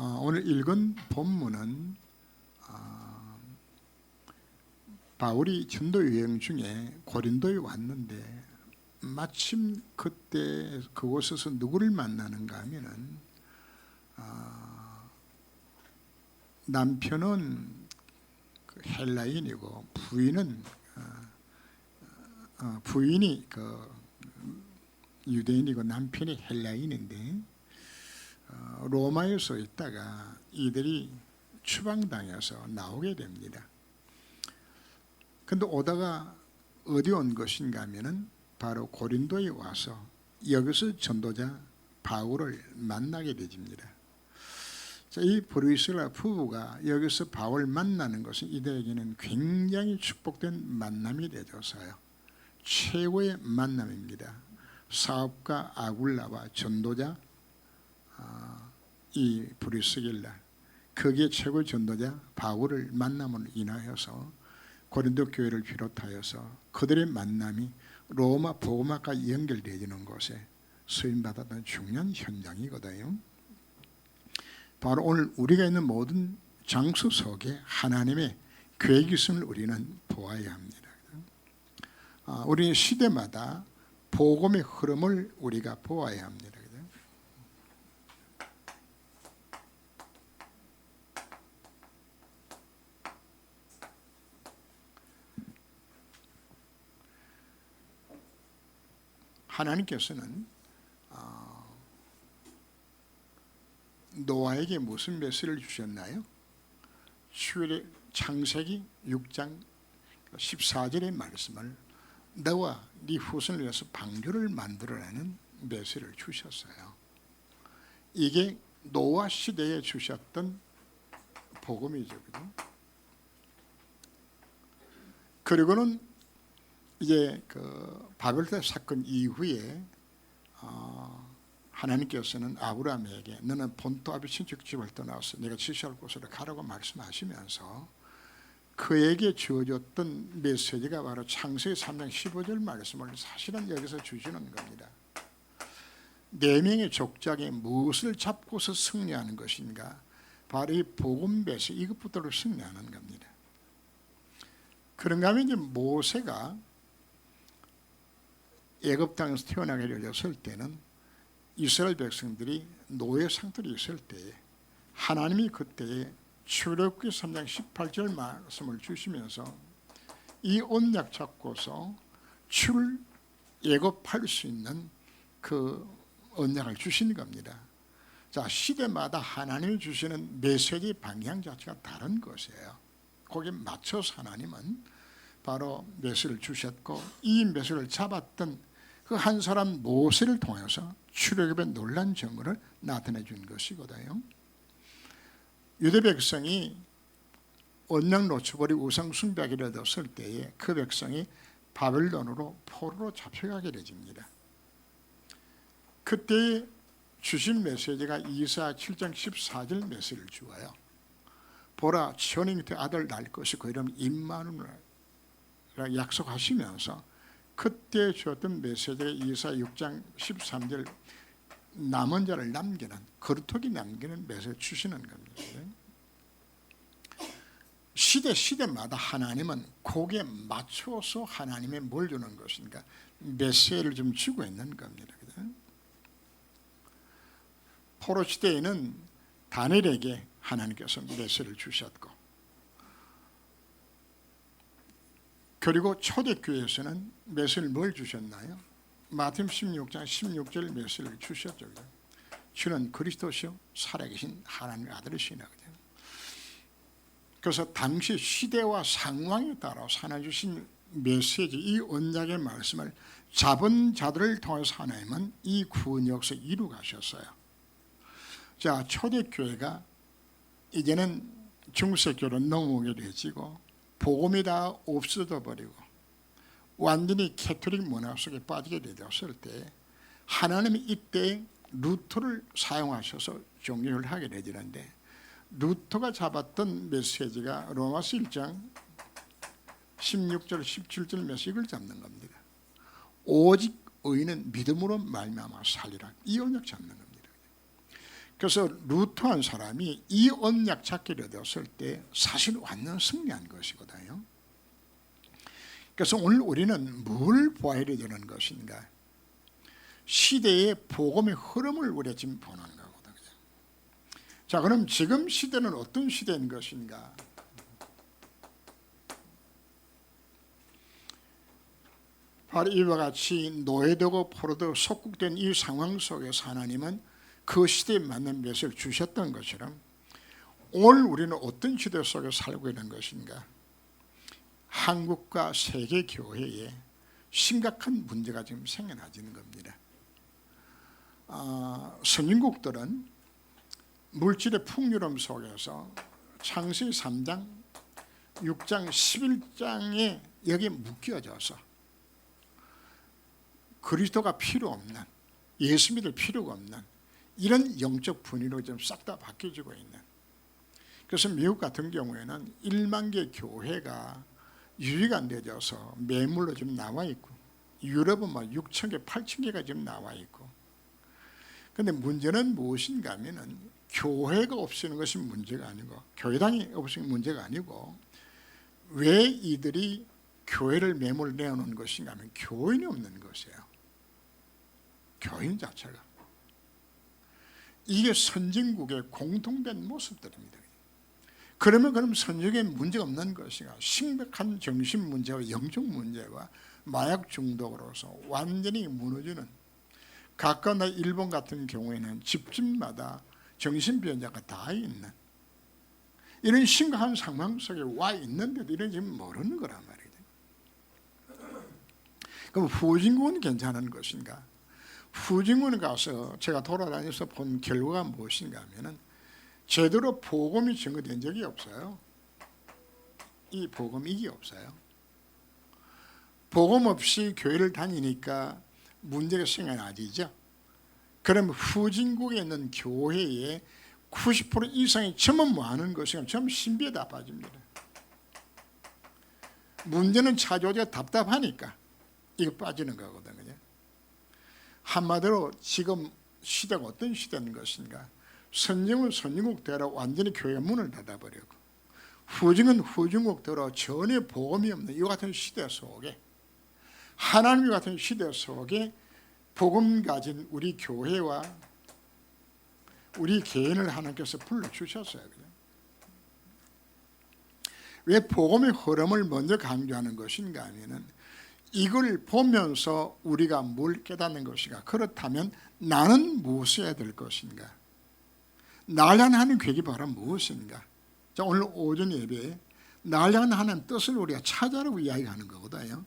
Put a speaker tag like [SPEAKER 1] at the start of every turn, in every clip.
[SPEAKER 1] 오늘 읽은 본문은 바울이 전도 여행 중에 고린도에 왔는데 마침 그때 그곳에서 누구를 만나는가 하면은 남편은 헬라인이고 부인이 유대인이고 남편이 헬라인인데 로마에서 있다가 이들이 추방당해서 나오게 됩니다. 근데 오다가 어디 온 것인가 하면은 바로 고린도에 와서 여기서 전도자 바울을 만나게 되집니다. 자, 이 브리스라 부부가 여기서 바울 만나는 것은 이들에게는 굉장히 축복된 만남이 되어서요. 최고의 만남입니다. 사업가 아굴라와 전도자 이 브리스길라, 거기에 최고의 전도자 바울을 만남으로 인하여서 고린도 교회를 비롯하여서 그들의 만남이 로마 복음화까지 연결되어지는 곳에 쓰임받았던 중요한 현장이거든요. 바로 오늘 우리가 있는 모든 장소 속에 하나님의 계획이 있음을 우리는 보아야 합니다. 우리는 시대마다 복음의 흐름을 우리가 보아야 합니다. 하나님께서는 노아에게 무슨 메시지를 주셨나요? 창세기 6장 14절의 말씀을 너와 네 후손을 위해서 방주를 만들어라는 메시지를 주셨어요. 이게 노아 시대에 주셨던 복음이죠. 그리고는 이제 바벨탑 사건 이후에 하나님께서는 아브라함에게 너는 본토 아비 친척집을 떠나서 내가 지시할 곳으로 가라고 말씀하시면서 그에게 주어졌던 메시지가 바로 창세기 3장 15절 말씀을 사실은 여기서 주시는 겁니다. 네 명의 족장에 무엇을 잡고서 승리하는 것인가? 바로 이 복음 메시지 이것부터로 승리하는 겁니다. 그런가 하면 이제 모세가 애굽 땅에서 태어나게 되었을 때는 이스라엘 백성들이 노예 상태로 있을 때에 하나님이 그때에 출애굽기 3장 18절 말씀을 주시면서 이 언약 잡고서 애굽할 수 있는 그 언약을 주신 겁니다. 자, 시대마다 하나님이 주시는 메시지 방향 자체가 다른 것이에요. 거기에 맞춰서 하나님은 바로 메시지를 주셨고 이 메시지를 잡았던 그 한 사람 모세를 통해서 출애굽의 놀란 증거를 나타내 준 것이거든요. 유대 백성이 언약 놓쳐버리고 우상 숭배하게 되었을 때에 그 백성이 바벨론으로 포로로 잡혀가게 되집니다. 그때 주신 메시지가 이사야 7장 14절 메시지를 주어요. 보라, 시온의 밑에 아들 날 것이고 그 이름 임마누엘 약속하시면서 그때 주었던 메시지가 이사야 6장 13절 남은 자를 남기는 거루터기 남기는 메시지를 주시는 겁니다. 시대마다 하나님은 거기에 맞춰서 하나님의 뭘 주는 것인가 메시지를 좀 주고 있는 겁니다. 포로 시대에는 다니엘에게 하나님께서 메시지를 주셨고 그리고 초대교회에서는 메시지를 뭘 주셨나요? 마태복음 16장 16절 메시지를 주셨죠. 주는 그리스도시요 살아계신 하나님의 아들이시나거든요. 그래서 당시 시대와 상황에 따라서 하나님 주신 메시지 이 언약의 말씀을 잡은 자들을 통해서 하나님은 이 구원 역사를 이루 가셨어요. 자, 초대교회가 이제는 중세교로 넘어오게 되지고 복음이 다 없어져 버리고 완전히 캐톨릭 문화 속에 빠지게 되었을 때 하나님이 이때 루터를 사용하셔서 종교를 하게 되지는데 루터가 잡았던 메시지가 로마서 1장 16절 17절 메시지를 잡는 겁니다. 오직 의인은 믿음으로 말미암아 살리라. 이 언약 잡는 겁니다. 그래서 루터한 사람이 이 언약 찾기를 얻었을 때 사실 완전 승리한 것이거든요. 그래서 오늘 우리는 뭘 보아야 되는 것인가? 시대의 복음의 흐름을 우리가 지금 보는 거거든요. 자, 그럼 지금 시대는 어떤 시대인 것인가? 바로 이와 같이 노예되고 포로되고 속국된 이 상황 속에서 하나님은 그 시대에 맞는 메시지를 주셨던 것처럼 오늘 우리는 어떤 시대 속에 살고 있는 것인가? 한국과 세계 교회에 심각한 문제가 지금 생겨나지는 겁니다. 선진국들은 물질의 풍요로움 속에서 창세기 3장, 6장, 11장에 여기에 묶여져서 그리스도가 필요 없는, 예수 믿을 필요가 없는 이런 영적 분위기로 좀 싹 다 바뀌어지고 있는. 그래서 미국 같은 경우에는 1만 개 교회가 유지가 안 되어서 매물로 지금 나와 있고, 유럽은 막 6천 개, 8천 개가 지금 나와 있고. 그런데 문제는 무엇인가 하면은 교회가 없어지는 것이 문제가 아니고, 교회당이 없어지는 문제가 아니고, 왜 이들이 교회를 매물 내어놓은 것인가 하면 교인이 없는 것이에요. 교인 자체가. 이게 선진국의 공통된 모습들입니다. 그럼 선진국에 문제가 없는 것이가 심각한 정신 문제와 영적 문제와 마약 중독으로서 완전히 무너지는, 가까운 나라 일본 같은 경우에는 집집마다 정신병자가 다 있는 이런 심각한 상황 속에 와 있는데도 이런 지금 모르는 거란 말이죠. 그럼 후진국은 괜찮은 것인가? 후진국에 가서 제가 돌아다녀서 본 결과가 무엇인가 하면은 제대로 복음이 증거된 적이 없어요. 이 복음 이게 없어요. 복음 없이 교회를 다니니까 문제가 생겨나지죠. 그럼 후진국에 있는 교회의 90% 이상이 전부 뭐 하는 것이냐? 전부 신비에 다 빠집니다. 문제는 찾아오기가 답답하니까 이거 빠지는 거거든요. 한마디로 지금 시대가 어떤 시대인 것인가? 선진국은 선진국대로 완전히 교회가 문을 닫아버리고, 후진국은 후진국대로 전혀 복음이 없는 이 같은 시대 속에, 하나님 같은 시대 속에 복음 가진 우리 교회와 우리 개인을 하나님께서 불러주셨어요. 왜 복음의 흐름을 먼저 강조하는 것인가 하면은 이걸 보면서 우리가 뭘 깨닫는 것인가? 그렇다면 나는 무엇을 해야 될 것인가? 나를 향한 하나님 계획이 바로 무엇인가? 자, 오늘 오전 예배에 나를 향한 하나님 뜻을 우리가 찾아라고 이야기하는 거거든요.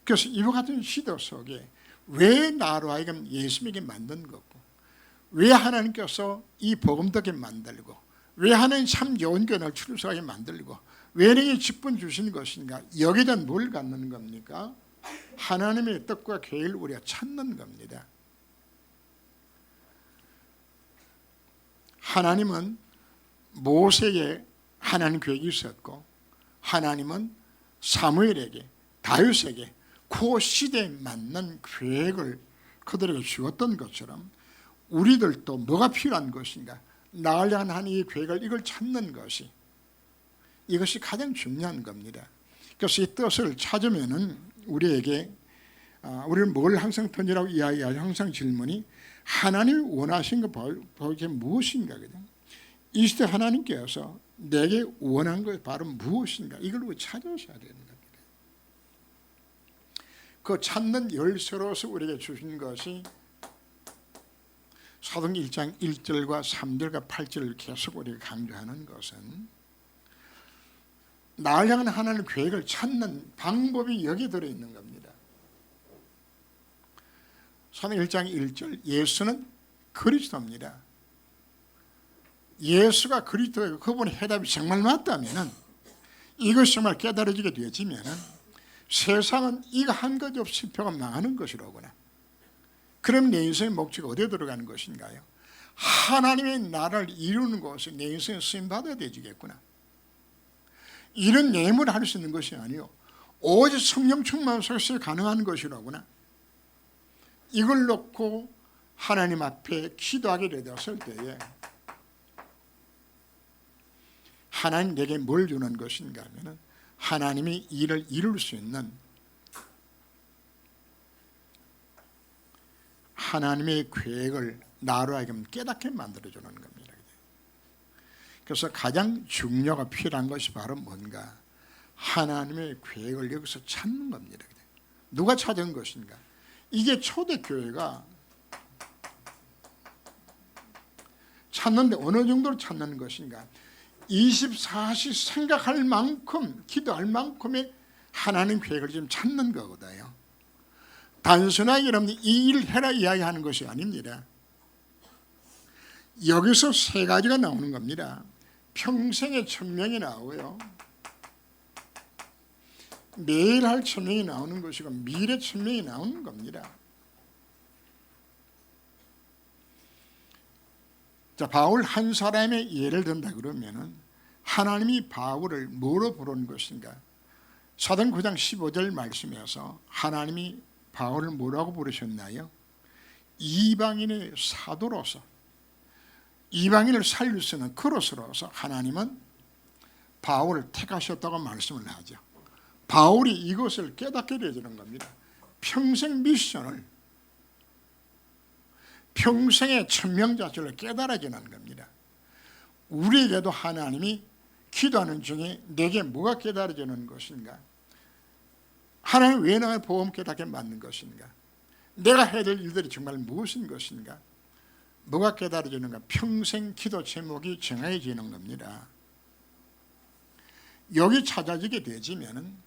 [SPEAKER 1] 그래서 이와 같은 시대 속에 왜 나로 하여금 예수 믿게 만든 거고, 왜 하나님께서 이 복음 듣게 만들고, 왜 하나님 참 좋은 교회를 출석하게 만들고, 왜 내게 직분 주신 것인가? 여기다 뭘 갖는 겁니까? 하나님의 뜻과 계획을 우리가 찾는 겁니다. 하나님은 모세에게 하나님 계획이 있었고, 하나님은 사무엘에게, 다윗에게 그 시대에 맞는 계획을 그들에게 주었던 것처럼 우리들도 뭐가 필요한 것인가? 나를 향한 하나님의 계획을 이걸 찾는 것이, 이것이 가장 중요한 겁니다. 그래서 이 뜻을 찾으면은 우리에게 우리는 뭘 항상 던지라고 이야기하죠. 항상 질문이 하나님이 원하신 거 도대체 무엇인가? 이 시대 하나님께서 내게 원한 것 바로 무엇인가? 이걸 우리 찾으셔야 되는 겁니다. 그 찾는 열쇠로서 우리에게 주신 것이 사도행전 1장 1절과 3절과 8절을 계속 우리가 강조하는 것은 나를 향한 하나님 계획을 찾는 방법이 여기 들어있는 겁니다. 사도행전 1장 1절, 예수는 그리스도입니다. 예수가 그리스도의 그분의 해답이 정말 맞다면, 이것이 정말 깨달아지게 되어지면 세상은 이거 한 가지 없이 실패가 망하는 것이로구나. 그럼 내 인생의 목적이 어디에 들어가는 것인가요? 하나님의 나라를 이루는 것에 내 인생에 쓰임받아야 되겠구나. 이런 내용을 할 수 있는 것이 아니요, 오직 성령 충만 속에서 가능한 것이로구나. 이걸 놓고 하나님 앞에 기도하게 되었을 때에 하나님 내게 뭘 주는 것인가 하면 하나님이 일을 이룰 수 있는 하나님의 계획을 나로 하여금 깨닫게 만들어주는 겁니다. 그래서 가장 중요가 필요한 것이 바로 뭔가 하나님의 계획을 여기서 찾는 겁니다. 누가 찾은 것인가? 이게 초대교회가 찾는데 어느 정도로 찾는 것인가? 24시 생각할 만큼 기도할 만큼의 하나님 계획을 지금 찾는 거거든요. 단순하게 여러분들 이 일을 해라 이야기하는 것이 아닙니다. 여기서 세 가지가 나오는 겁니다. 평생의 천명이 나오고요, 매일 할 천명이 나오는 것이고 미래 천명이 나오는 겁니다. 자, 바울 한 사람의 예를 든다 그러면은 하나님이 바울을 뭐로 부른 것인가? 사도행전 9장 15절 말씀에서 하나님이 바울을 뭐라고 부르셨나요? 이방인의 사도로서, 이방인을 살릴 수 있는 그릇으로서 하나님은 바울을 택하셨다고 말씀을 하죠. 바울이 이것을 깨닫게 되는 겁니다. 평생 미션을, 평생의 천명자질을 깨달아지는 겁니다. 우리에게도 하나님이 기도하는 중에 내게 뭐가 깨달아지는 것인가? 하나님 왜 나의 복음 깨닫게 만든 것인가? 내가 해야 될 일들이 정말 무엇인 것인가? 뭐가 깨달아지는가? 평생 기도 제목이 정해지는 겁니다. 여기 찾아지게 되지면은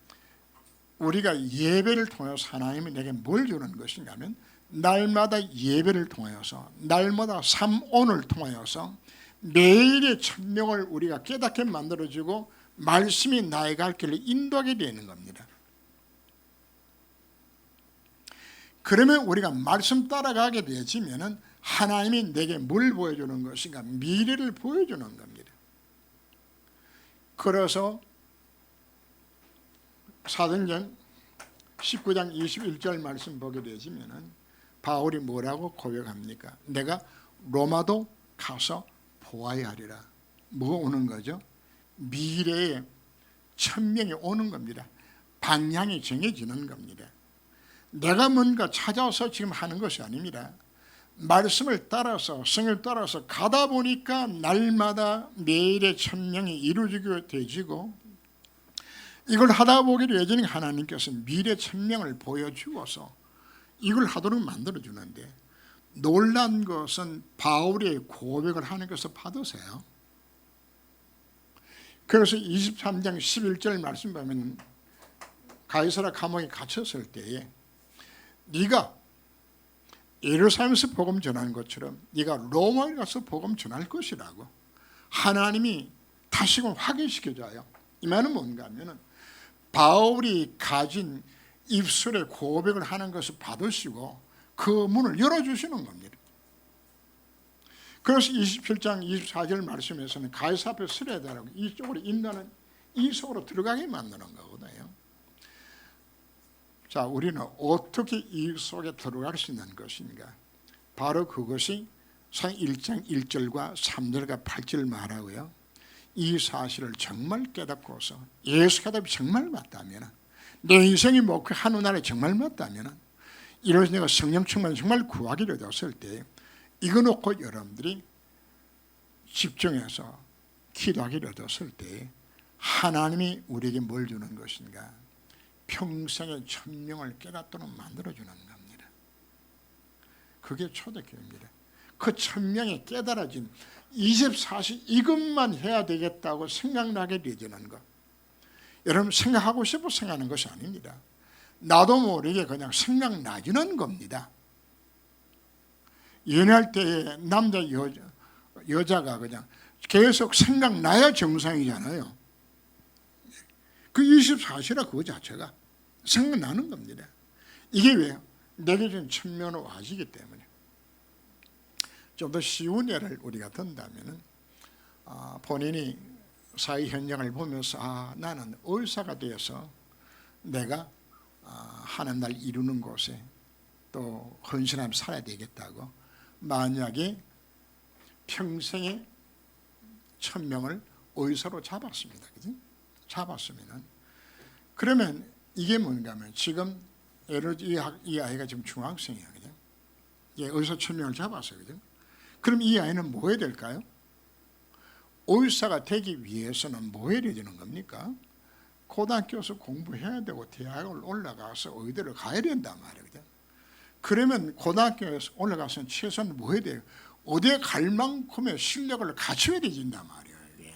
[SPEAKER 1] 우리가 예배를 통해서 하나님이 내게 뭘 주는 것인가 하면 날마다 예배를 통해서, 날마다 삼온을 통하여서 매일의 천명을 우리가 깨닫게 만들어주고 말씀이 나의 갈 길을 인도하게 되는 겁니다. 그러면 우리가 말씀 따라가게 되지면은 하나님이 내게 뭘 보여주는 것인가? 미래를 보여주는 겁니다. 그래서 사도행전 19장 21절 말씀 보게 되지면은 바울이 뭐라고 고백합니까? 내가 로마도 가서 보아야 하리라. 뭐가 오는 거죠? 미래의 천명이 오는 겁니다. 방향이 정해지는 겁니다. 내가 뭔가 찾아서 지금 하는 것이 아닙니다. 말씀을 따라서, 성을 따라서 가다 보니까 날마다 매일의 천명이 이루어지게 되지고, 이걸 하다 보기로 여전히 하나님께서 미래 천명을 보여주어서 이걸 하도록 만들어주는데, 놀란 것은 바울의 고백을 하나님께서 받으세요. 그래서 23장 11절 말씀 보면 가이사랴 감옥에 갇혔을 때에 네가 예루살렘에서 복음 전하는 것처럼 네가 로마에 가서 복음 전할 것이라고 하나님이 다시금 확인시켜줘요. 이 말은 뭔가 하면은 바울이 가진 입술의 고백을 하는 것을 받으시고 그 문을 열어주시는 겁니다. 그래서 27장 24절 말씀에서는 가이사 앞에 서려야 되라고 이쪽으로 인도하는, 이 속으로 들어가게 만드는 거거든요. 자, 우리는 어떻게 이 속에 들어갈 수 있는 것인가? 바로 그것이 상 1장 1절과 3절과 8절 말하고요, 이 사실을 정말 깨닫고서 예수 가답이 정말 맞다면, 내 인생이 목표 하늘나라에 정말 맞다면, 이래서 내가 성령 충만 정말 구하기로 되었을 때 이거 놓고 여러분들이 집중해서 기도하기로 되었을 때 하나님이 우리에게 뭘 주는 것인가? 평생의 천명을 깨닫도록 만들어주는 겁니다. 그게 초대교회입니다. 그 천명이 깨달아진 24시 이것만 해야 되겠다고 생각나게 되지는 것, 여러분 생각하고 싶어 생각하는 것이 아닙니다. 나도 모르게 그냥 생각나지는 겁니다. 연애할 때 남자 여자가 그냥 계속 생각나야 정상이잖아요. 그 24시라 그거 자체가 생각나는 겁니다. 이게 왜요? 내게 준 천명으로 와지기 때문에. 좀 더 쉬운 예를 우리가 든다면 본인이 사회 현장을 보면서 나는 의사가 되어서 내가 하는 날 이루는 곳에 또 헌신하며 살아야 되겠다고 만약에 평생에 1000명을 의사로 잡았습니다. 그지? 잡았으면은 그러면 이게 뭔가 하면 지금 예를 들어 이 아이가 지금 중학생이야. 그죠? 예, 의사 1000명을 잡았어요. 그죠? 그럼 이 아이는 뭐 해야 될까요? 의사가 되기 위해서는 뭐 해야 되는 겁니까? 고등학교에서 공부해야 되고 대학을 올라가서 의대를 가야 된단 말이에요. 그죠? 그러면 고등학교에서 올라가서는 최소한 뭐 해야 돼요? 의대 갈 만큼의 실력을 갖춰야 된단 말이에요. 이게.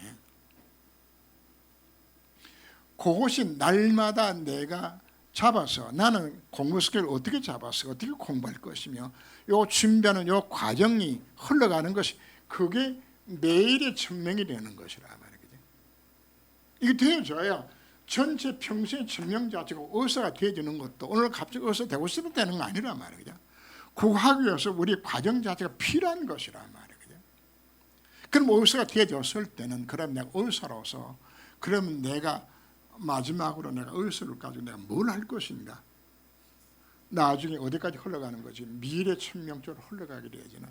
[SPEAKER 1] 그것이 날마다 내가 잡아서 나는 공부 스킬을 어떻게 잡아서 어떻게 공부할 것이며 요 준비하는 요 과정이 흘러가는 것이 그게 매일의 1000명이 되는 것이라 말이죠. 이게 되어져야 전체 평생 1000명 자체가 의사가 되어지는 것도 오늘 갑자기 의사 되고 싶을 때는 거 아니란 말이죠. 그거 하기 위해서 우리 과정 자체가 필요한 것이란 말이죠. 그럼 의사가 되어졌을 때는 그럼 내가 의사로서 그러면 내가 마지막으로 내가 의사를 가지고 내가 뭘 할 것인가? 나중에 어디까지 흘러가는 거지? 미래 1000명 쪽으로 흘러가게 되어지는.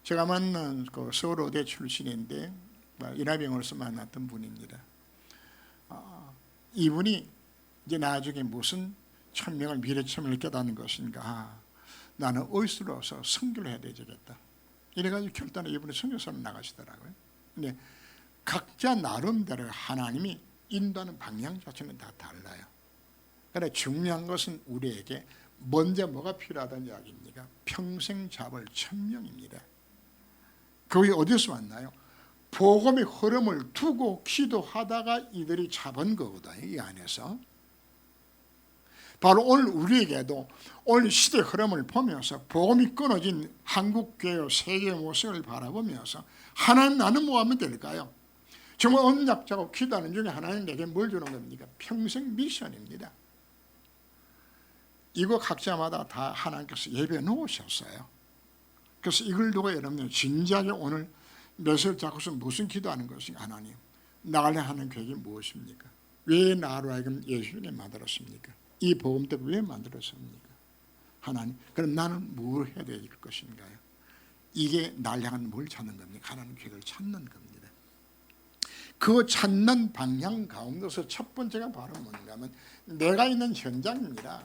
[SPEAKER 1] 제가 만난 그 서울의대 출신인데 인하병원에서 만났던 분입니다. 이분이 이제 나중에 무슨 1000명을 미래 1000명을 깨닫는 것인가? 나는 의사로서 선교를 해야 되겠다. 이래가지고 결단에 이분이 선교사로 나가시더라고요. 근데 각자 나름대로 하나님이 인도하는 방향 자체는 다 달라요. 그런데 중요한 것은 우리에게 먼저 뭐가 필요하다는 이야기입니까? 평생 잡을 1000명입니다. 그게 어디서 왔나요? 복음의 흐름을 두고 기도하다가 이들이 잡은 거거든요. 이 안에서. 바로 오늘 우리에게도 오늘 시대 흐름을 보면서 복음이 끊어진 한국교회 세계의 모습을 바라보면서 하나님 나는 뭐 하면 될까요? 정말 언약자고 기도하는 중에 하나님 내게 뭘 주는 겁니까? 평생 미션입니다. 이거 각자마다 다 하나님께서 예배해 놓으셨어요. 그래서 이걸 두고 여러분들 진지하게 오늘 몇을 잡고서 무슨 기도하는 것인가? 하나님 나가려 하는 계획이 무엇입니까? 왜 나로 하여금 예수님 만들었습니까? 이 복음 때문에 왜 만들었습니까? 하나님 그럼 나는 뭘 해야 될 것인가요? 이게 날 향한 뭘 찾는 겁니까? 하나님 계획을 찾는 겁니다. 그 찾는 방향 가운데서 첫 번째가 바로 뭔가 하면 내가 있는 현장입니다.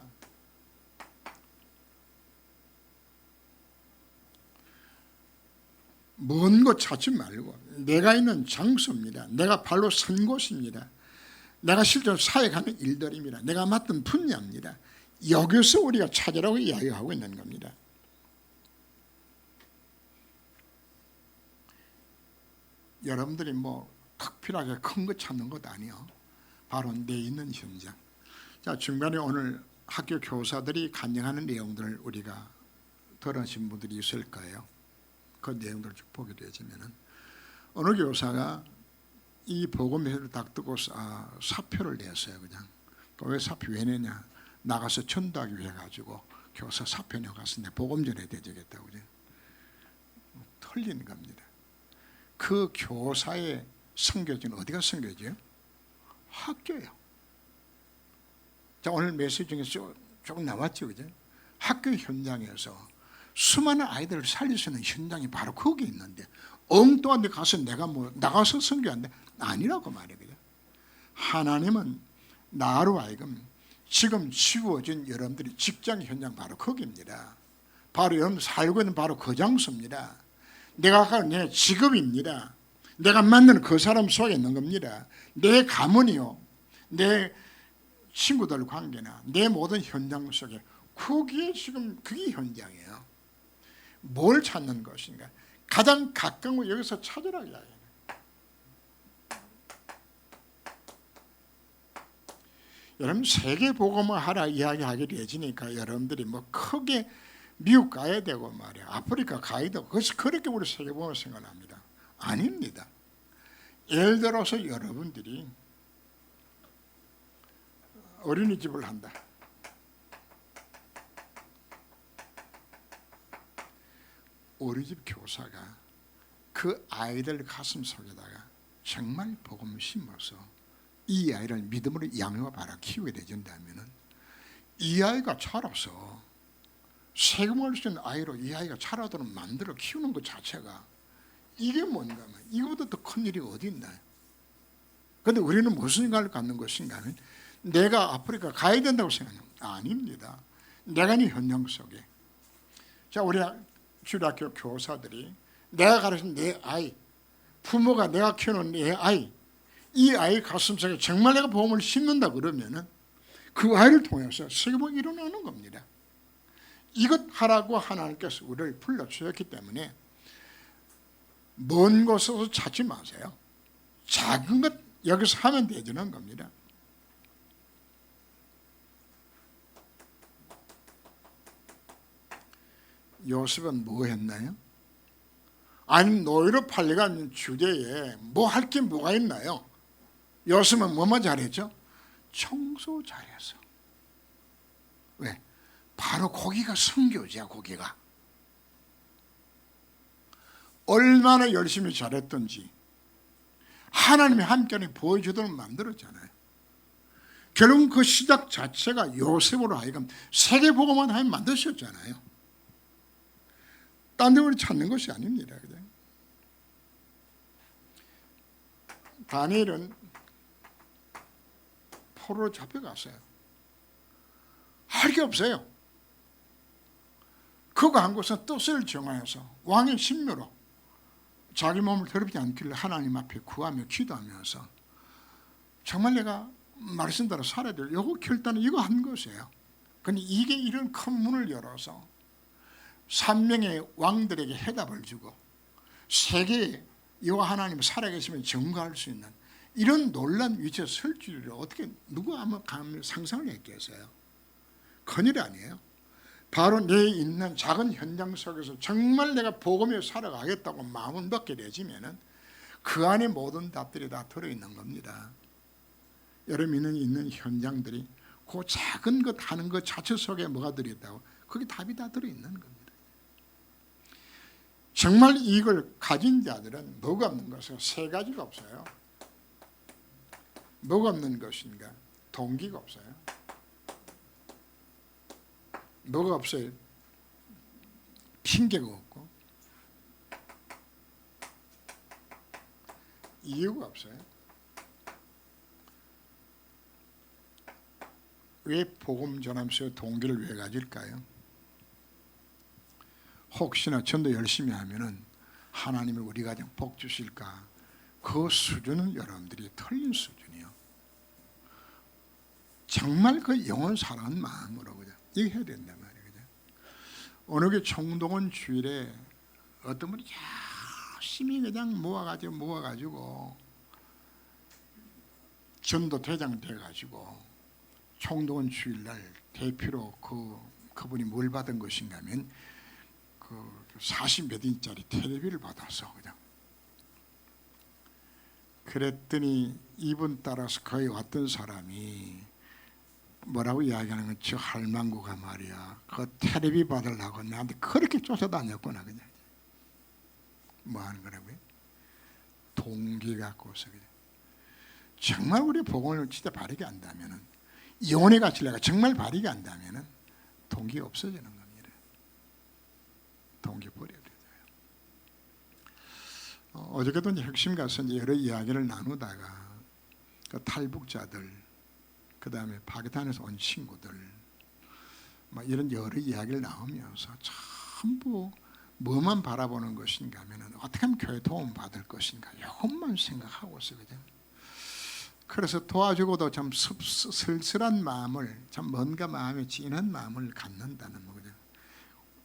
[SPEAKER 1] 먼 곳 찾지 말고 내가 있는 장소입니다. 내가 발로 선 곳입니다. 내가 실제로 사역하는 일들입니다. 내가 맡은 분야입니다. 여기서 우리가 찾으라고 이야기하고 있는 겁니다. 여러분들이 뭐 특별하게 큰 거 찾는 것 아니요. 바로 내 있는 현장. 자, 중간에 오늘 학교 교사들이 간증하는 내용들을 우리가 들으신 분들이 있을 거예요. 그 내용들을 쭉 보게 되어지면은 어느 교사가 이 복음회를 딱 뜨고서 사표를 냈어요. 그냥 왜 사표 왜 내냐? 나가서 전도하기 위해 가지고 교사 사표 내가서 내 복음 전해야 되겠다고 그래. 틀린 겁니다. 그 교사의 선교지는 어디가 선교지요? 학교예요. 자, 오늘 메시지 중에 조금 나왔죠, 그죠? 학교 현장에서 수많은 아이들을 살릴 수 있는 현장이 바로 거기 있는데 엉뚱한 데 가서 내가 뭐 나가서 선교한데 아니라고 말이에요. 하나님은 나로 하여금 지금 지워진 여러분들이 직장 현장 바로 거기입니다. 바로 여러분 살고 있는 바로 그 장소입니다. 내가 가는 내 직업입니다. 내가 만나는 그 사람 속에 있는 겁니다. 내 가문이요, 내 친구들 관계나 내 모든 현장 속에 거기에 지금 그게 현장이에요. 뭘 찾는 것인가? 가장 가까운 거 여기서 찾으라고 이야기해요. 여러분 세계 복음을 하라 이야기하게 되지니까 여러분들이 뭐 크게 미국 가야 되고 말이야, 아프리카 가야 되고 그래서 그렇게 우리 세계 복음을 생각합니다. 아닙니다. 예를 들어서 여러분들이 어린이집을 한다. 어린이집 교사가 그 아이들 가슴 속에다가 정말 복음을 심어서 이 아이를 믿음으로 양육하라 키우게 되진다면 이 아이가 자라서 세금을 수 있는 아이로 이 아이가 자라도록 만들어 키우는 것 자체가 이게 뭔가 하면 이거보다 더 큰 일이 어디 있나요? 그런데 우리는 무슨 생각을 갖는 것인가 하면 내가 아프리카 가야 된다고 생각합니다. 아닙니다. 내가 이 현장 속에 자, 우리 주일학교 교사들이 내가 가르친 내 아이, 부모가 내가 키우는 내 아이, 이 아이 가슴속에 정말 내가 복음을 심는다 그러면은 그 아이를 통해서 세계복음이 일어나는 겁니다. 이것 하라고 하나님께서 우리를 불러주셨기 때문에 먼 곳에서 찾지 마세요. 작은 것 여기서 하면 되는 겁니다. 요셉은 뭐 했나요? 아니 노예로 팔려간 주제에 뭐 할 게 뭐가 있나요? 요셉은 뭐만 잘했죠? 청소 잘했어. 왜? 바로 거기가 선교지야. 거기가 얼마나 열심히 잘했던지 하나님이 함께 보여주도록 만들었잖아요. 결국 그 시작 자체가 요셉으로 하여금 세계복음만 하면 만드셨잖아요. 딴 데 우리 찾는 것이 아닙니다. 그냥. 다니엘은 포로로 잡혀갔어요. 할 게 없어요. 그가 한 곳은 뜻을 정하여서 왕의 신묘로 자기 몸을 더럽지 않기를 하나님 앞에 구하며 기도하면서 정말 내가 말씀대로 살아야 될 요거 결단은 이거 한 것이에요. 근데 이게 이런 큰 문을 열어서 3명의 왕들에게 해답을 주고 세계에 여호와 하나님 살아계시면 증거할 수 있는 이런 놀란 위치에 설 줄을 어떻게 누가 아마 상상을 했겠어요? 큰일 아니에요. 바로 내 있는 작은 현장 속에서 정말 내가 복음에 살아가겠다고 마음을 먹게 되지면은 그 안에 모든 답들이 다 들어있는 겁니다. 여러분 있는 현장들이 그 작은 것 하는 것 자체 속에 뭐가 들어있다고? 거기 답이 다 들어있는 겁니다. 정말 이걸 가진 자들은 뭐가 없는 것은 세 가지가 없어요. 뭐가 없는 것인가? 동기가 없어요. 뭐가 없어요? 핑계가 없고 이유가 없어요. 왜 복음 전하면서 동기를 왜 가질까요? 혹시나 전도 열심히 하면은 하나님이 우리 가정 복 주실까? 그 수준은 여러분들이 틀린 수준이요. 정말 그 영혼 사랑하는 마음으로 그냥 이거 해야 된단 말이에요. 그냥. 어느 게 총동원 주일에 어떤 분이 열심히 그냥 모아가지고 전도 대장 돼가지고 총동원 주일날 대표로 그분이 뭘 받은 것인가 하면 그 40몇 인짜리 텔레비를 받아서 그냥 그랬더니 이분 따라서 거기 왔던 사람이 뭐라고 이야기하는 건 저 할망구가 말이야 그 텔레비 받으려고 나한테 그렇게 쫓아다녔구나. 그냥 뭐 하는 거라고요? 동기 갖고서 그냥. 정말 우리 복음을 진짜 바르게 한다면은 영혼의 가치를 내가 정말 바르게 한다면은 동기가 없어지는 겁니다. 동기 버려야 돼요. 어저께도 이제 핵심 가서 이제 여러 이야기를 나누다가 그 탈북자들, 그 다음에 파키스탄에서 온 친구들, 뭐 이런 여러 이야기를 나오면서 전부 뭐만 바라보는 것인가 하면은 어떻게 하면 교회 도움 받을 것인가 이것만 생각하고서 그냥. 그래서 도와주고도 좀 쓸쓸한 마음을, 참 뭔가 마음에 찐한 마음을 갖는다는 거죠.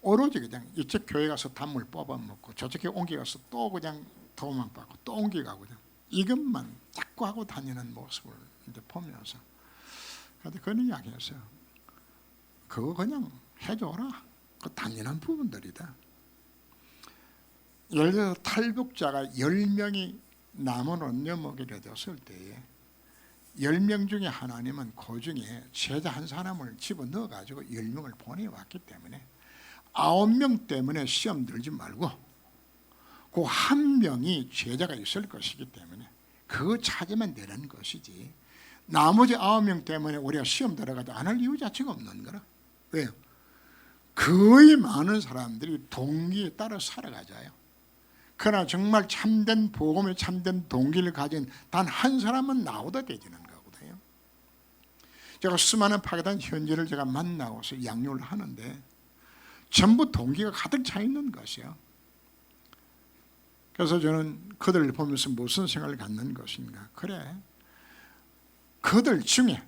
[SPEAKER 1] 오로지 그냥 이쪽 교회 가서 단물 뽑아 먹고 저쪽에 옮겨가서 또 그냥 도움만 받고 또 옮겨가고 그냥 이것만 자꾸 하고 다니는 모습을 이제 보면서 그런데 그런 이야기했어요. 그거 그냥 해줘라. 그 당연한 부분들이다. 예를 들어서 탈북자가 10명이 남원으로 넘어오게 되었을 때에 10명 중에 하나님은 그 중에 제자 한 사람을 집어넣어가지고 10명을 보내왔기 때문에 9명 때문에 시험 들지 말고 그 한 명이 제자가 있을 것이기 때문에 그거 찾으면 되는 것이지 나머지 9명 때문에 우리가 시험 들어가도 안 할 이유 자체가 없는 거라. 왜요? 거의 많은 사람들이 동기에 따라 살아가자요. 그러나 정말 참된 복음에 참된 동기를 가진 단 한 사람은 나오다 되지는 거거든요. 제가 수많은 파괴단 현지를 제가 만나고서 양육을 하는데 전부 동기가 가득 차 있는 것이요. 그래서 저는 그들을 보면서 무슨 생각을 갖는 것인가. 그래, 그들 중에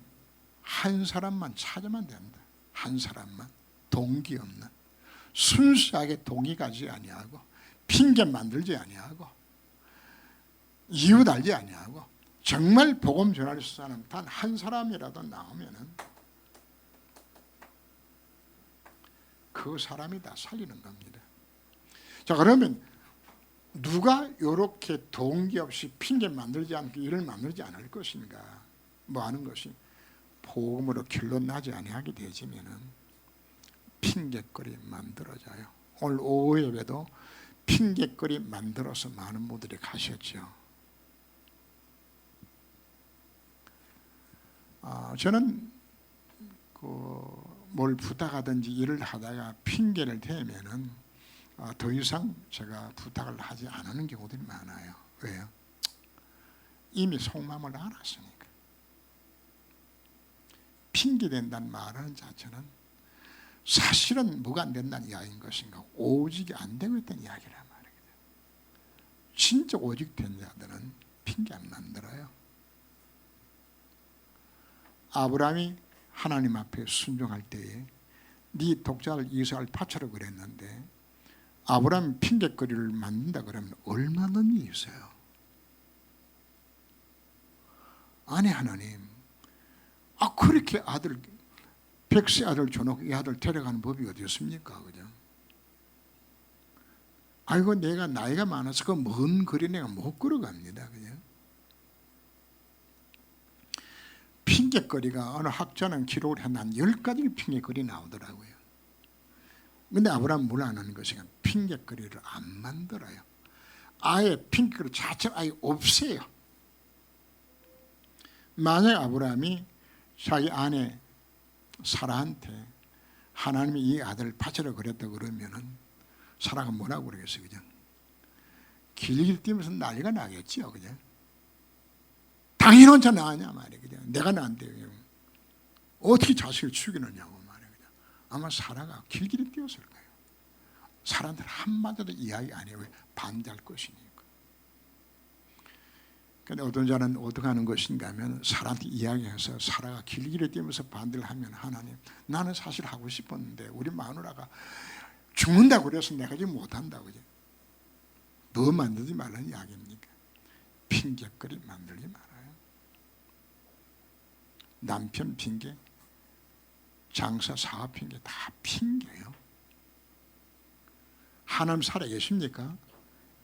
[SPEAKER 1] 한 사람만 찾으면 된다. 한 사람만, 동기 없는, 순수하게 동기 가지 아니하고 핑계 만들지 아니하고 이유 달지 아니하고 정말 복음 전할 사람 단 한 사람이라도 나오면은 그 사람이 다 살리는 겁니다. 자, 그러면 누가 이렇게 동기 없이 핑계 만들지 않고 일을 만들지 않을 것인가? 뭐 하는 것이 복음으로 결론 나지 아니하게 되지면은 핑계거리 만들어져요. 오늘 오후 예배도 핑계거리 만들어서 많은 분들이 가셨죠. 저는 뭘 부탁하든지 일을 하다가 핑계를 대면은 더 이상 제가 부탁을 하지 않는 경우들이 많아요. 왜요? 이미 속마음을 알았으니까. 핑계댄다는 말하는 자체는 사실은 뭐가 안 된다는 이야기인 것인가, 오직이 안 되고 있다는 이야기란 말이거든요. 진짜 오직 된 자들은 핑계 안 만들어요. 아브라함이 하나님 앞에 순종할 때에 네 독자를 이삭을 바쳐라 그랬는데 아브라함이 핑계거리를 만든다 그러면 얼마나 능이 있어요. 아니 하나님, 그렇게 아들, 백세 아들 줘놓고 이 아들 데려가는 법이 어디 있습니까? 그죠? 아이고 내가 나이가 많아서 그 먼 거리 내가 못 걸어갑니다. 그죠? 핑계거리가 어느 학자는 기록을 했는데 한 10가지 핑계거리 나오더라고요. 근데 아브라함은 뭘 안 하는 것이냐, 핑계거리를 안 만들어요. 아예 핑계거리 자체를 아예 없애요. 만약 아브라함이 자기 아내 사라한테 하나님이 이 아들을 바치라 그랬다 그러면은 사라가 뭐라고 그러겠어요? 그죠? 길길 뛰면서 난리가 나겠지요. 그죠? 당연히 혼자 나으냐 말이에요. 그죠? 내가 난데요. 어떻게 자식을 죽이느냐고 말이에요. 그죠? 아마 사라가 길길이 뛰었을 거예요. 사람들 한마디도 이야기 안 해요. 왜? 반대할 것이니까. 근데 어떤 자는 어떻게 하는 것인가 하면 사람한테 이야기해서 사라가 길길이 뛰면서 반대를 하면 하나님, 나는 사실 하고 싶었는데 우리 마누라가 죽는다고 그래서 내가 지금 못한다고. 그죠? 뭐 만들지 말라는 이야기입니까? 핑계거리 만들지 말아요. 남편 핑계, 장사 사업 핑계 다 핑계예요. 하나님 살아계십니까?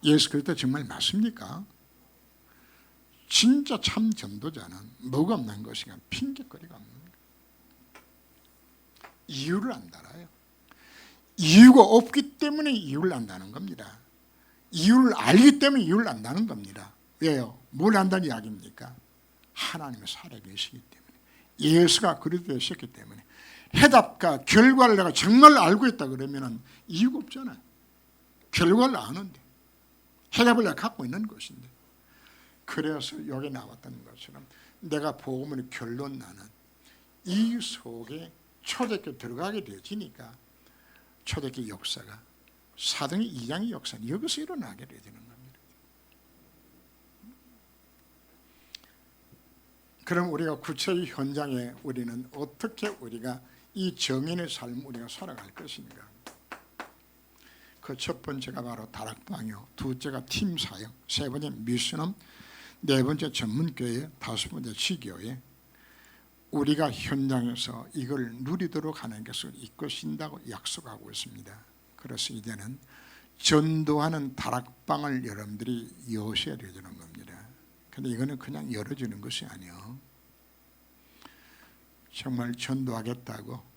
[SPEAKER 1] 예수 그리스도 정말 맞습니까? 진짜 참 전도자는 뭐가 없는 것인가? 핑계거리가 없는 거예요. 이유를 안 달아요. 이유가 없기 때문에 이유를 안다는 겁니다. 이유를 알기 때문에 이유를 안다는 겁니다. 왜요? 뭘 안다는 이야기입니까? 하나님의 살아계시기 때문에, 예수가 그리스도였기 때문에. 해답과 결과를 내가 정말 알고 있다 그러면 이유가 없잖아요. 결과를 아는데, 해답을 내가 갖고 있는 것인데. 그래서 여기 나왔던 것처럼 내가 복음의 결론 나는 이 속에 초대교회 들어가게 되지니까 초대교회 역사가 사도행전 2장의 역사는 여기서 일어나게 되는 겁니다. 그럼 우리가 구체의 현장에 우리는 어떻게 우리가 이 정인의 삶을 우리가 살아갈 것인가? 그 첫 번째가 바로 다락방이요, 둘째가 팀 사역, 세 번째 미션홈, 네 번째 전문교회, 다섯 번째 지교회. 우리가 현장에서 이걸 누리도록 하는 것을 이끄신다고 약속하고 있습니다. 그래서 이제는 전도하는 다락방을 여러분들이 여셔야 되는 겁니다. 근데 이거는 그냥 열어주는 것이 아니에요. 정말 전도하겠다고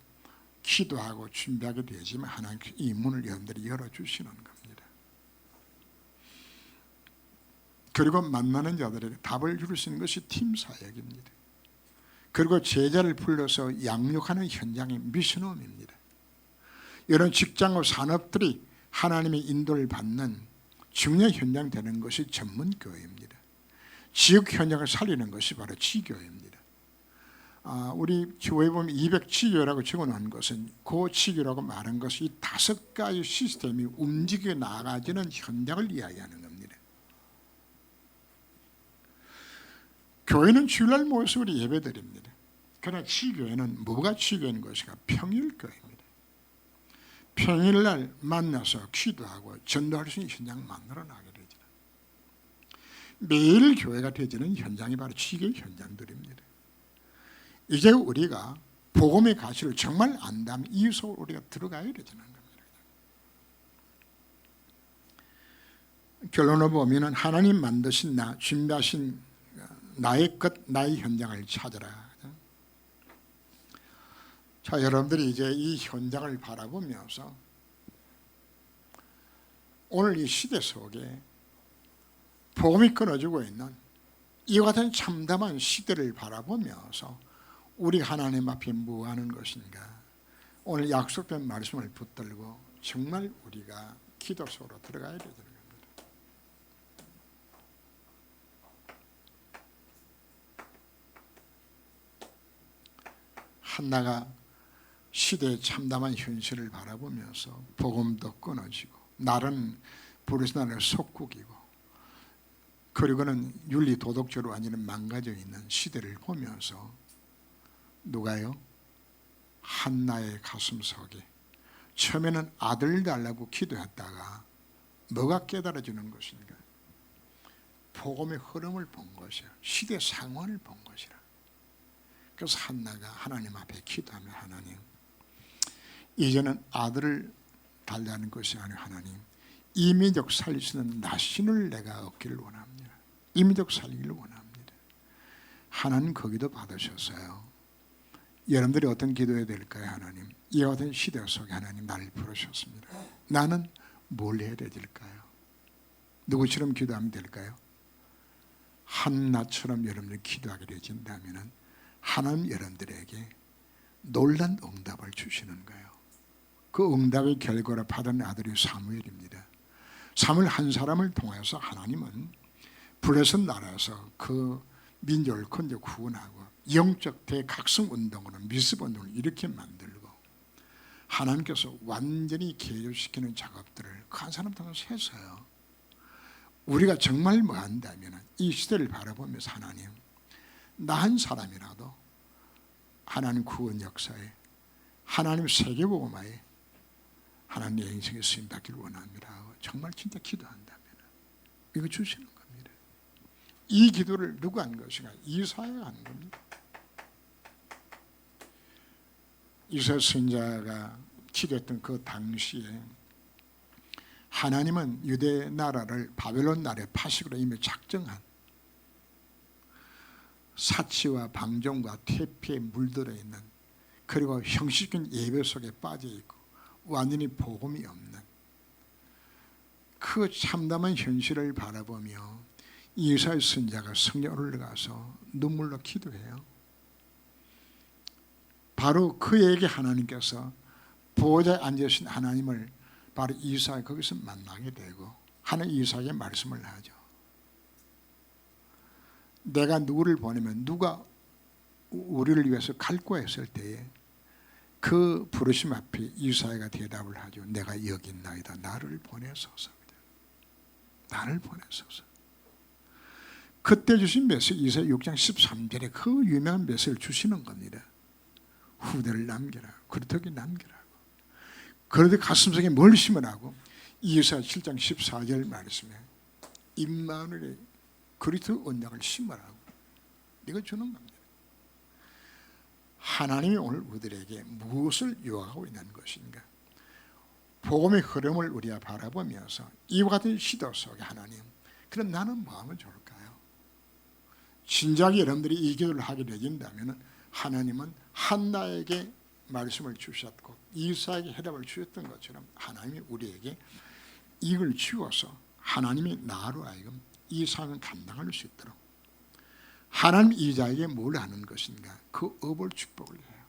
[SPEAKER 1] 기도하고 준비하게 되지만 하나님 이 문을 여러분들이 열어주시는 겁니다. 그리고 만나는 자들에게 답을 줄 수 있는 것이 팀 사역입니다. 그리고 제자를 불러서 양육하는 현장의 미션홈입니다. 이런 직장과 산업들이 하나님의 인도를 받는 중요한 현장 되는 것이 전문 교회입니다. 지역 현장을 살리는 것이 바로 지교회입니다. 우리 교회 보면 200지교라고 적어놓은 것은 그 지교라고 말한 것이 이 5가지 시스템이 움직여 나가지는 현장을 이야기하는 겁니다. 교회는 주일날 모여서 우리 예배드립니다. 그러나 지교회는 뭐가 지교회인 것인가? 평일교회입니다. 평일날 만나서 기도하고 전도할 수 있는 현장을 만들어나게 되죠. 매일 교회가 되지는 현장이 바로 지교회 현장들입니다. 이제 우리가 복음의 가치를 정말 안다면 이 속으로 우리가 들어가야 되는 겁니다. 결론을 보면 하나님 만드신 준비하신 나의 것, 나의 현장을 찾아라. 자, 여러분들이 이제 이 현장을 바라보면서 오늘 이 시대 속에 복음이 끊어지고 있는 이와 같은 참담한 시대를 바라보면서 우리 하나님 앞에 뭐 하는 것인가? 오늘 약속된 말씀을 붙들고 정말 우리가 기도 속으로 들어가야 되는 겁니다. 한나가 시대의 참담한 현실을 바라보면서 복음도 끊어지고 날은 부르신 나라의 속국이고 그리고는 윤리 도덕적으로 완전히 망가져 있는 시대를 보면서 누가요? 한나의 가슴속에 처음에는 아들 달라고 기도했다가 뭐가 깨달아지는 것인가? 복음의 흐름을 본 것이야. 시대 상황을 본 것이라. 그래서 한나가 하나님 앞에 기도하며 하나님, 이제는 아들을 달라는 것이 아니라 하나님, 이 민족 살릴 수 있는 나신을 내가 얻기를 원합니다. 이 민족 살리기를 원합니다. 하나님 거기도 받으셨어요. 여러분들이 어떤 기도해야 될까요? 하나님, 이와 같은 시대 속에 하나님 나를 부르셨습니다. 나는 뭘 해야 될까요? 누구처럼 기도하면 될까요? 한나처럼 여러분들이 기도하게 되진다면 하나님 여러분들에게 놀란 응답을 주시는 거예요. 그 응답의 결과로 받은 아들이 사무엘입니다. 사무엘 한 사람을 통해서 하나님은 블레셋 나라에서 그 민족을 건져 구원하고 영적 대각성 운동으로 미습 운동을 이렇게 만들고 하나님께서 완전히 개조시키는 작업들을 그 한 사람 통해서 했어요. 우리가 정말 뭐 한다면 이 시대를 바라보면서 하나님, 나 한 사람이라도 하나님 구원 역사에 하나님 세계복음화에 하나님 내 인생에 쓰임받기를 원합니다 하고 정말 진짜 기도한다면 이거 주시는 겁니다. 이 기도를 누가 한 것인가? 이사야가 한 겁니다. 이사야 선지자가 기도했던 그 당시에 하나님은 유대 나라를 바벨론 나라의 파식으로 이미 작정한 사치와 방종과 퇴폐에 물들어 있는, 그리고 형식적인 예배 속에 빠져 있고 완전히 복음이 없는 그 참담한 현실을 바라보며 이사야 선지자가 성경에 올라가서 눈물로 기도해요. 바로 그에게 하나님께서 보호자에 앉으신 하나님을 바로 이사야 거기서 만나게 되고 하나님 이사야에게 말씀을 하죠. 내가 누구를 보내면 누가 우리를 위해서 갈고 했을 때에 그 부르심 앞에 이사야가 대답을 하죠. 내가 여기 있나이다. 나를 보내소서. 나를 보내소서. 그때 주신 메시지 이사야 6장 13절에 그 유명한 메시지를 주시는 겁니다. 후대를 남겨라. 그렇게 남겨라고. 그런데 가슴속에 뭘 심으라고? 이사야 7장 14절 말씀에 임마누엘의 그리스도 언약을 심으라고. 이거 주는 겁니다. 하나님이 오늘 우리들에게 무엇을 요구하고 있는 것인가? 복음의 흐름을 우리가 바라보면서 이와 같은 시도 속에 하나님, 그럼 나는 뭐 하면 좋을까요? 진작에 여러분들이 이 기도를 하게 되진다면 하나님은 한나에게 말씀을 주셨고 이사에게 해답을 주셨던 것처럼 하나님이 우리에게 이걸 주어서 하나님이 나로 하여금 이 삶을 감당할 수 있도록 하나님 이자에게 뭘 하는 것인가? 그 업을 축복을 해요.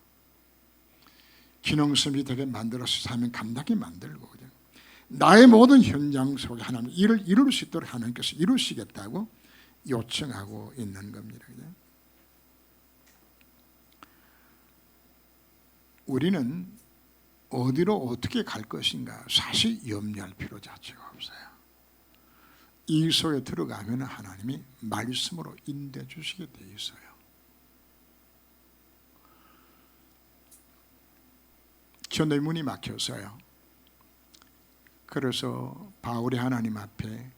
[SPEAKER 1] 기능성이 되게 만들어서 사면 감당하게 만들고, 그죠? 나의 모든 현장 속에 하나님 이를 이룰 수 있도록 하나님께서 이루시겠다고 요청하고 있는 겁니다. 그죠? 우리는 어디로 어떻게 갈 것인가 사실 염려할 필요 자체가 없어요. 이 속에 들어가면 하나님이 말씀으로 인도해 주시게 돼 있어요. 전도의 문이 막혔어요. 그래서 바울이 하나님 앞에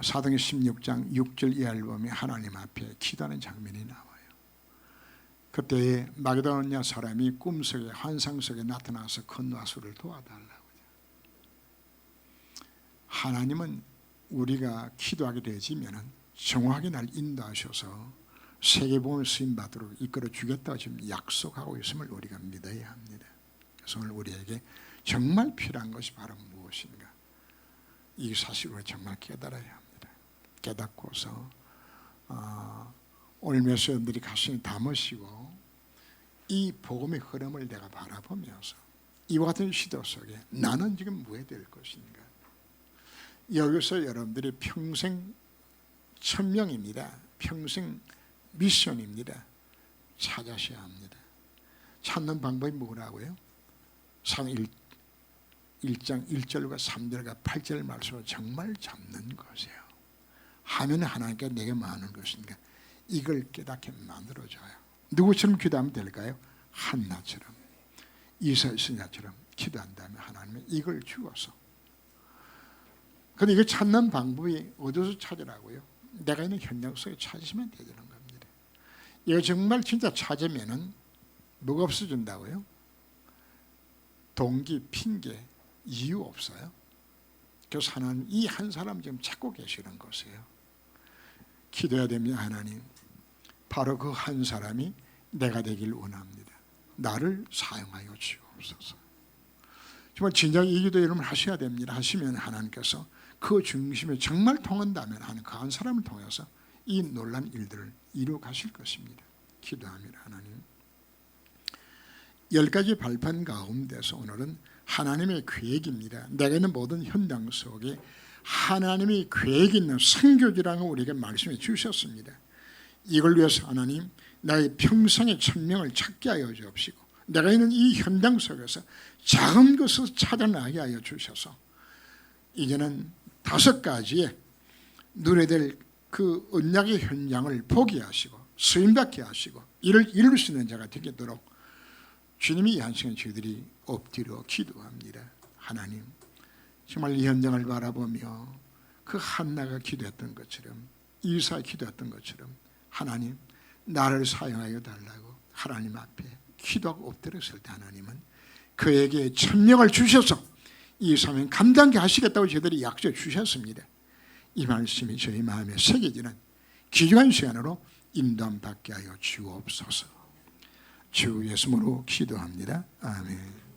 [SPEAKER 1] 사도행 16장 6절 이하를 보면 하나님 앞에 기도하는 장면이 나와요. 그때 마게도냐 사람이 꿈속에 환상 속에 나타나서 건너와서를 도와달라고. 하나님은 우리가 기도하게 되어지면 정확하게 날 인도하셔서 세계복음을 쓰임받도록 이끌어 주겠다고 지금 약속하고 있음을 우리가 믿어야 합니다. 그래서 오늘 우리에게 정말 필요한 것이 바로 무엇인가, 이 사실을 정말 깨달아야 합니다. 깨닫고서 오늘 메시지들이 가슴에 담으시고 이 복음의 흐름을 내가 바라보면서 이와 같은 시도 속에 나는 지금 뭐 해야 될 것인가. 여기서 여러분들이 평생 천명입니다. 평생 미션입니다. 찾으셔야 합니다. 찾는 방법이 뭐라고요? 1장 1절과 3절과 8절 말씀을 정말 잡는 것이에요. 하면 하나님께 내게 많은 것인가, 이걸 깨닫게 만들어줘요. 누구처럼 기도하면 될까요? 한나처럼, 이사야처럼 기도한다면 하나님은 이걸 주어서. 그런데 이걸 찾는 방법이 어디서 찾으라고요? 내가 있는 현장 속에 찾으시면 되는 겁니다. 이거 정말 진짜 찾으면은 뭐가 없어진다고요? 동기, 핑계, 이유 없어요. 그래서 하나님 이 한 사람 지금 찾고 계시는 것이에요. 기도해야 됩니다. 하나님, 바로 그 한 사람이 내가 되길 원합니다. 나를 사용하여 주옵소서. 정말 진작 이 기도 여러분 하셔야 됩니다. 하시면 하나님께서 그 중심에 정말 통한다면 하는 그 한 사람을 통해서 이 놀란 일들을 이루어 가실 것입니다. 기도합니다. 하나님, 10가지 발판 가운데서 오늘은 하나님의 계획입니다. 내가 있는 모든 현장 속에 하나님의 계획이 있는 선교지라는 우리에게 말씀해 주셨습니다. 이걸 위해서 하나님, 나의 평생의 천명을 찾게 하여 주옵시고, 내가 있는 이 현장 속에서 작은 것을 찾아나게 하여 주셔서 이제는 5가지의 눈에 될 그 언약의 현장을 보게 하시고 쓰임받게 하시고 이를 이룰 수 있는 자가 되도록 주님이 이 한 시간 저희들이 엎드려 기도합니다. 하나님, 정말 이 현장을 바라보며 그 한나가 기도했던 것처럼, 이사가 기도했던 것처럼 하나님, 나를 사용하여 달라고 하나님 앞에 기도하고 엎드렸을 때 하나님은 그에게 천명을 주셔서 이 사명 감당케 하시겠다고 저희들이 약속해 주셨습니다. 이 말씀이 저희 마음에 새겨지는 귀중한 시간으로 인도함 받게 하여 주옵소서. 주 예수님으로 기도합니다. 아멘.